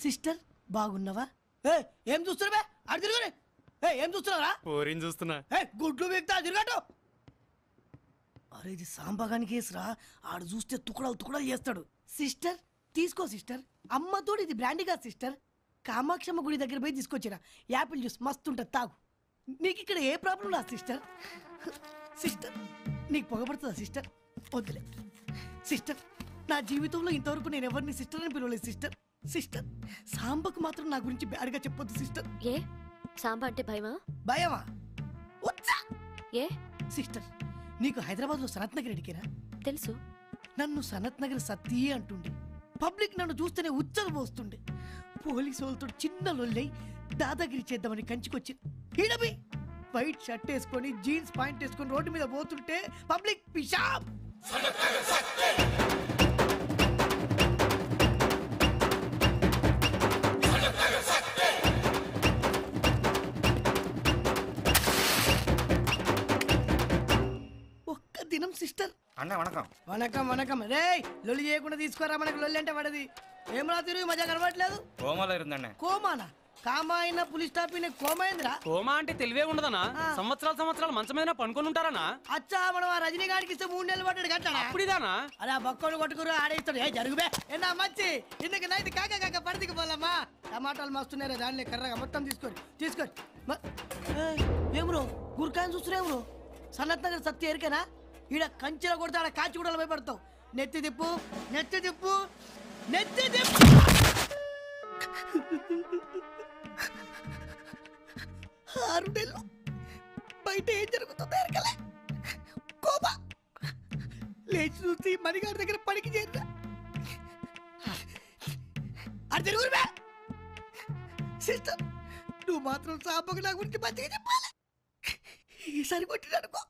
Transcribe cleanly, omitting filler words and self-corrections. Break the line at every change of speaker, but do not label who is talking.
Sister బాగున్నావా? ఏం చూస్తున్నావే? అడు తిరుగురే. ఏం చూస్తున్నారా?
పోరిని చూస్తున్నా.
గుడ్లు వీక్తా తిరగటు. అరే ఇది సాంబగాని కేసురా. ఆడు చూస్తే తుకడలు తుకడలు చేస్తాడు. సిస్టర్ తీసుకో సిస్టర్. అమ్మతోడు ఇది బ్రాండీ కాదు సిస్టర్. కామాక్షమ్మ గుడి దగ్గర పోయి తీసుకొచ్చిరా. యాపిల్ జ్యూస్ మస్తు ఉంటుంది, తాగు. నీకు ఇక్కడ ఏ ప్రాబ్లం రా సిస్టర్? సిస్టర్ నీకు పొగపడుతుందా సిస్టర్? వద్దులే సిస్టర్. నా జీవితంలో ఇంతవరకు నేను ఎవరిని సిస్టర్ అని పిలవలేదు సిస్టర్. సిస్టర్ సాంబకు మాత్రం నా గురించి బ్యాడ్గా చెప్పొద్దు సిస్టర్.
ఏ సాంబ అంటే భయమా?
భయమా? వచ్చా
ఏ
సిస్టర్ నీకు హైదరాబాద్లో సనత్ నగర్ ఎడికేనా?
తెలుసు.
నన్ను సనత్ నగర్ సతీ అంటుండే. పబ్లిక్ నన్ను చూస్తేనే ఉచ్చలు పోస్తుండే. పోలీసు వాళ్ళతో చిన్న లొల్లై దాదాగిరి చేద్దామని కంచికొచ్చి ఈడబి వైట్ షర్ట్ వేసుకొని జీన్స్ పాయింట్ వేసుకొని రోడ్డు మీద పోతుంటే పబ్లిక్ పిషాబ్. ఒక్క దినం సిస్టర్.
అన్న వణకం.
వణకం వణకం. రే లొల్లి చేయకుండా తీసుకోరా, మనకు లొల్లి అంటే పడది. ఏం రా తిరుగు మజా కనబడట్లేదు.
కోమాలో ఉందన్న.
కోమానా? కామాయిన పులి స్టాప్ కోమైందిరా.
కోమా అంటే తెలివే ఉండదనా? సంవత్సరాలు మంచం మీద పనుకొని ఉంటారనా?
అచ్చా మనం ఆ రజనీకాంత్కి ఇస్తే 3 నెలలు పట్టాడు కట్టాడా?
అప్పుడిదానా?
అరే ఆ బక్కలు కొట్టుకురు ఆడేస్తాడు. ఏ జరుగుబే ఎన్నా మంచి ఇందుకు నైట్ కాక పడిదికి పోలమ్మా. టమాటాలు మస్తున్నారే దానిలో కర్రగా మొత్తం తీసుకొని ఏమరు గురికాయని చూస్తున్నా. సనత్ నగర్ సత్య ఎరికేనా? ఈడ కంచెలో కొడితే ఆడ కాచి కూడా భయపడతావు. నెత్తి తిప్పు నెత్తి తిప్పు నెత్తి తిప్పు. 6 నెలలు బయట ఏం జరుగుతుందో ఎరకలే. కోపా లేచి చూసి మణిగారి దగ్గర పనికి చేరా. అది జరుగురువే. సిస్టర్ నువ్వు మాత్రం సాంబకు నా గురించి మంచిగా చెప్పాలి. ఈసారి కొట్టిననుకో